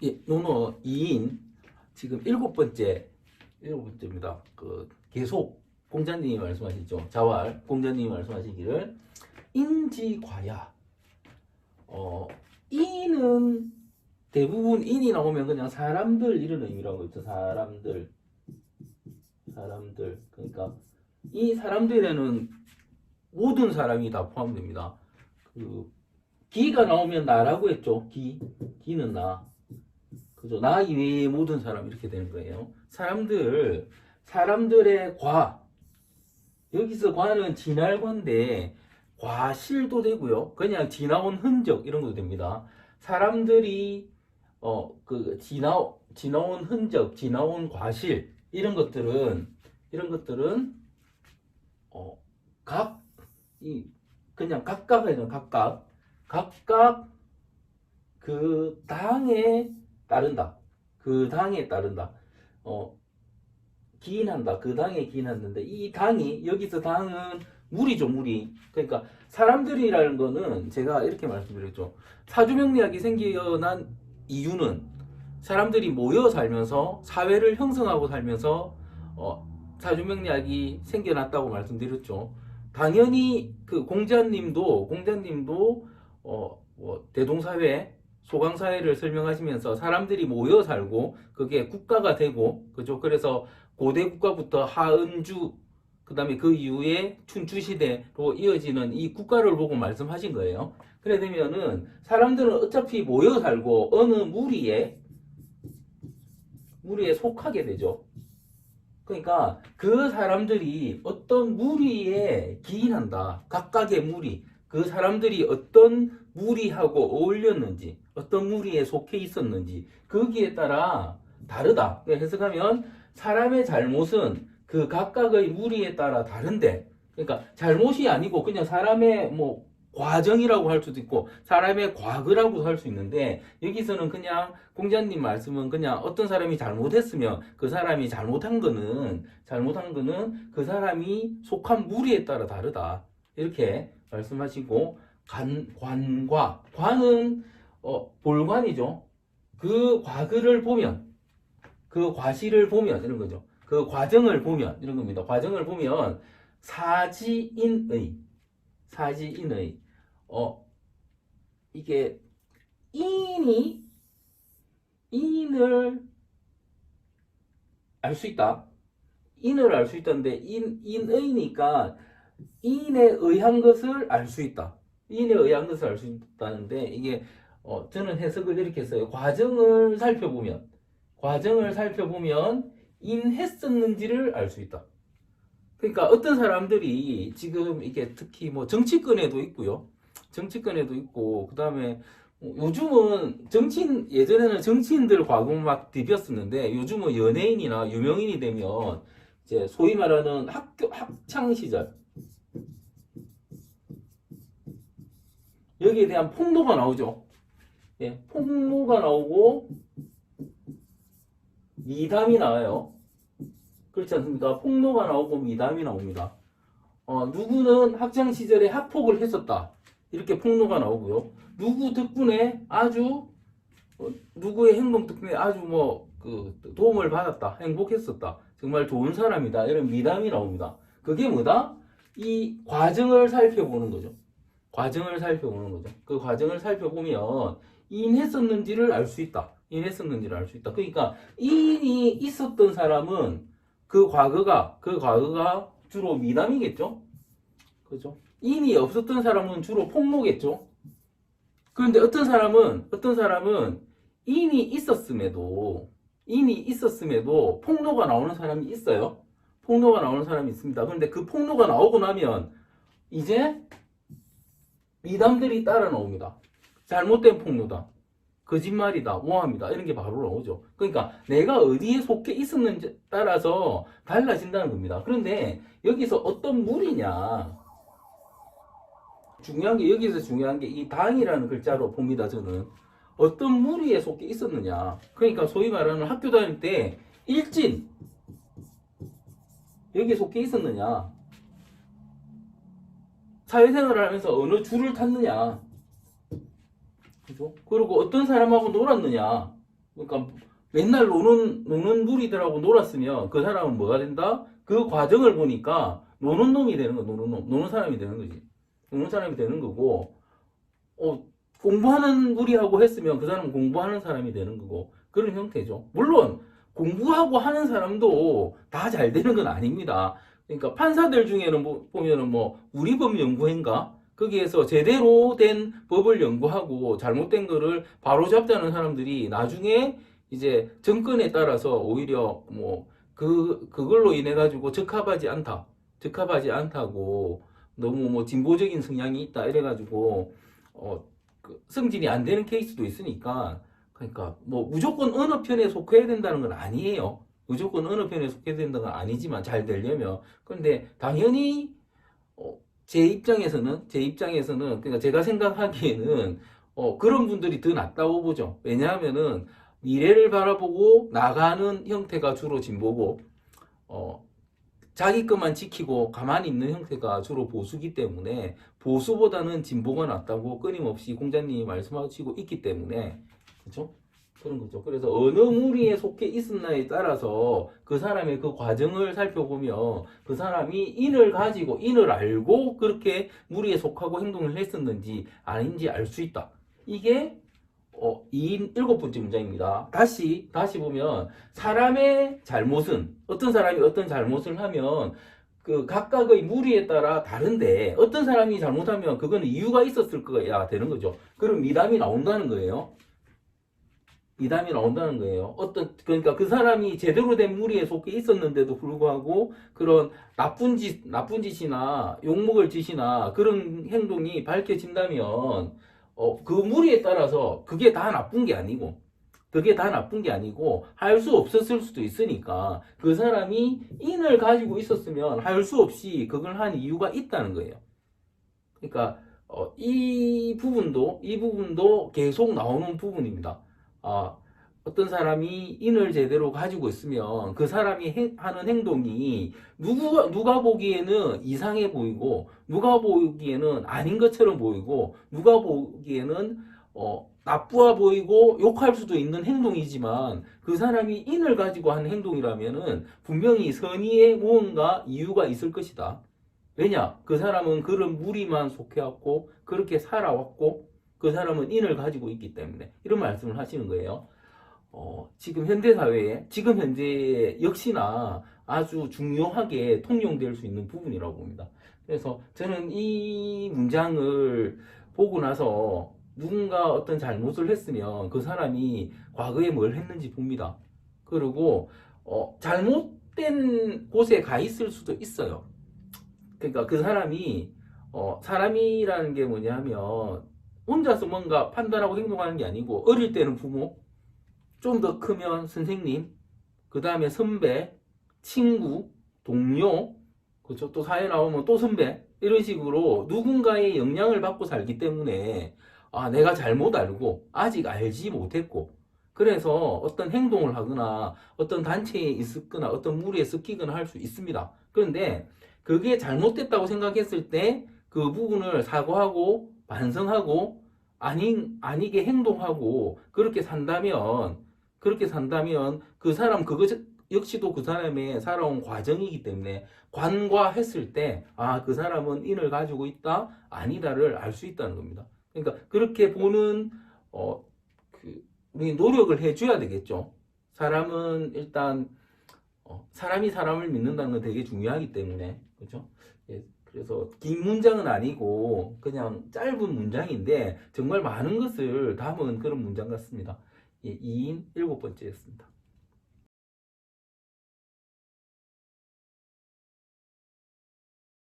예, 논어 2인 지금 일곱 번째입니다. 계속 공자님이 말씀하시죠. 자왈 공자님이 말씀하시기를 인지과야. 인은 대부분 인이 나오면 그냥 사람들 이런 의미라고 있죠. 사람들. 그러니까 이 사람들에는 모든 사람이 다 포함됩니다. 기가 나오면 나라고 했죠. 기는 나. 그죠? 나 이외의 모든 사람 이렇게 되는 거예요. 사람들의 과. 여기서 과는 지날과인데 과실도 되고요. 그냥 지나온 흔적 이런 것도 됩니다. 사람들이 지나온 흔적, 지나온 과실 이런 것들은 어, 각 그냥 각각 해요. 각각 그 당에 따른다. 그 당에 따른다. 기인한다. 그 당에 기인하는데 이 당이 여기서 당은 무리죠, 무리. 그러니까 사람들이라는 거는 제가 이렇게 말씀드렸죠. 사주명리학이 생겨난 이유는 사람들이 모여 살면서 사회를 형성하고 살면서 사주명리학이 생겨났다고 말씀드렸죠. 당연히 그 공자님도 대동사회 소강사회를 설명하시면서 사람들이 모여 살고 그게 국가가 되고 그죠. 그래서 고대 국가부터 하은주 그다음에 그 이후에 춘추 시대로 이어지는 이 국가를 보고 말씀하신 거예요. 그래 되면은 사람들은 어차피 모여 살고 어느 무리에 속하게 되죠. 그러니까 그 사람들이 어떤 무리에 기인한다. 각각의 무리. 그 사람들이 어떤 무리하고 어울렸는지, 어떤 무리에 속해 있었는지, 거기에 따라 다르다. 해석하면 사람의 잘못은 그 각각의 무리에 따라 다른데, 그러니까 잘못이 아니고 그냥 사람의 과정이라고 할 수도 있고 사람의 과거라고 할 수 있는데 여기서는 그냥 공자님 말씀은 그냥 어떤 사람이 잘못했으면 그 사람이 잘못한 거는 그 사람이 속한 무리에 따라 다르다 이렇게 말씀하시고 관은 볼관이죠. 그 과거를 보면 그 과실을 보면 이런 거죠. 그 과정을 보면 이런 겁니다. 과정을 보면 사지인의 이게 인을 알 수 있다. 인을 알 수 있다는데 인의니까 인에 의한 것을 알 수 있다. 인에 의한 것을 알 수 있다는데 이게 저는 해석을 이렇게 했어요. 과정을 살펴보면 인했었는지를 알 수 있다. 그러니까 어떤 사람들이 지금 이게 특히 정치권에도 있고요. 정치권에도 있고 그다음에 요즘은 예전에는 정치인들 과거 막 디뎠었는데 요즘은 연예인이나 유명인이 되면 이제 소위 말하는 학창 시절 여기에 대한 폭로가 나오죠. 예, 폭로가 나오고 미담이 나와요. 그렇지 않습니까? 폭로가 나오고 미담이 나옵니다. 누구는 학창 시절에 학폭을 했었다. 이렇게 폭로가 나오고요. 누구의 행동 덕분에 아주 도움을 받았다. 행복했었다. 정말 좋은 사람이다. 이런 미담이 나옵니다. 그게 뭐다? 이 과정을 살펴보는 거죠. 그 과정을 살펴보면 인했었는지를 알 수 있다. 그러니까 인이 있었던 사람은 그 과거가 주로 미담이겠죠? 그죠? 인이 없었던 사람은 주로 폭로겠죠? 그런데 어떤 사람은 인이 있었음에도 폭로가 나오는 사람이 있어요. 폭로가 나오는 사람이 있습니다. 그런데 그 폭로가 나오고 나면 이제 미담들이 따라 나옵니다. 잘못된 폭로다. 거짓말이다, 모함이다 이런 게 바로 나오죠. 그러니까 내가 어디에 속해 있었는지 따라서 달라진다는 겁니다. 그런데 여기서 어떤 무리냐 중요한 게 이 당이라는 글자로 봅니다. 저는 어떤 무리에 속해 있었느냐. 그러니까 소위 말하는 학교 다닐 때 일진 여기에 속해 있었느냐, 사회생활을 하면서 어느 줄을 탔느냐, 그죠? 그리고 어떤 사람하고 놀았느냐, 그러니까 맨날 노는 무리들하고 놀았으면 그 사람은 뭐가 된다? 그 과정을 보니까 노는 놈이 되는 거, 노는 놈, 노는 사람이 되는 거지. 노는 사람이 되는 거고, 공부하는 무리하고 했으면 그 사람은 공부하는 사람이 되는 거고, 그런 형태죠. 물론 공부하고 하는 사람도 다 잘 되는 건 아닙니다. 그러니까 판사들 중에는 보면은 우리 법 연구회인가? 거기에서 제대로 된 법을 연구하고 잘못된 거를 바로잡자는 사람들이 나중에 이제 정권에 따라서 오히려 그걸로 인해 가지고 적합하지 않다고 너무 진보적인 성향이 있다 이래 가지고 승진이 안 되는 케이스도 있으니까, 그러니까 무조건 어느 편에 속해야 된다는 건 아니에요. 무조건 어느 편에 속해야 된다는 건 아니지만 잘 되려면. 그런데 당연히 제 입장에서는 그러니까 제가 생각하기에는 그런 분들이 더 낫다고 보죠. 왜냐하면은 미래를 바라보고 나가는 형태가 주로 진보고 자기 것만 지키고 가만히 있는 형태가 주로 보수기 때문에 보수보다는 진보가 낫다고 끊임없이 공자님이 말씀하시고 있기 때문에, 그렇죠? 그런 거죠. 그래서 어느 무리에 속해 있었나에 따라서 그 사람의 그 과정을 살펴보면 그 사람이 인을 알고 그렇게 무리에 속하고 행동을 했었는지 아닌지 알 수 있다. 이게 일곱 번째 문장입니다. 다시 보면 사람의 잘못은, 어떤 사람이 어떤 잘못을 하면 그 각각의 무리에 따라 다른데 어떤 사람이 잘못하면 그거는 이유가 있었을 거야 되는 거죠. 그럼 미담이 나온다는 거예요. 미담이 나온다는 거예요. 그러니까 그 사람이 제대로 된 무리에 속해 있었는데도 불구하고 그런 나쁜 짓이나 욕먹을 짓이나 그런 행동이 밝혀진다면 그 무리에 따라서 그게 다 나쁜 게 아니고 할 수 없었을 수도 있으니까 그 사람이 인을 가지고 있었으면 할 수 없이 그걸 한 이유가 있다는 거예요. 그러니까 이 부분도 계속 나오는 부분입니다. 어떤 사람이 인을 제대로 가지고 있으면 그 사람이 하는 행동이 누가 보기에는 이상해 보이고 누가 보기에는 아닌 것처럼 보이고 누가 보기에는 나쁘아 보이고 욕할 수도 있는 행동이지만 그 사람이 인을 가지고 하는 행동이라면은 분명히 선의의 무언가 이유가 있을 것이다. 왜냐? 그 사람은 그런 무리만 속해왔고 그렇게 살아왔고 그 사람은 인을 가지고 있기 때문에 이런 말씀을 하시는 거예요. 지금 현대 사회에 지금 현재 역시나 아주 중요하게 통용될 수 있는 부분이라고 봅니다. 그래서 저는 이 문장을 보고 나서 누군가 어떤 잘못을 했으면 그 사람이 과거에 뭘 했는지 봅니다. 그리고 잘못된 곳에 가 있을 수도 있어요. 그러니까 그 사람이라는 게 뭐냐면 혼자서 뭔가 판단하고 행동하는 게 아니고 어릴 때는 부모, 좀 더 크면 선생님, 그 다음에 선배, 친구, 동료, 그렇죠? 또 사회 나오면 또 선배, 이런 식으로 누군가의 영향을 받고 살기 때문에 내가 잘못 알고 아직 알지 못했고 그래서 어떤 행동을 하거나 어떤 단체에 있거나 어떤 무리에 섞이거나 할 수 있습니다. 그런데 그게 잘못됐다고 생각했을 때 그 부분을 사과하고 반성하고 아니게 행동하고 그렇게 산다면 그 사람 그거 역시도 그 사람의 살아온 과정이기 때문에 관과했을 때 그 사람은 인을 가지고 있다 아니다를 알 수 있다는 겁니다. 그러니까 그렇게 보는 우리 노력을 해줘야 되겠죠. 사람은 일단 사람이 사람을 믿는다는 건 되게 중요하기 때문에 그렇죠. 예, 그래서 긴 문장은 아니고 그냥 짧은 문장인데 정말 많은 것을 담은 그런 문장 같습니다. 예, 2인 7번째였습니다.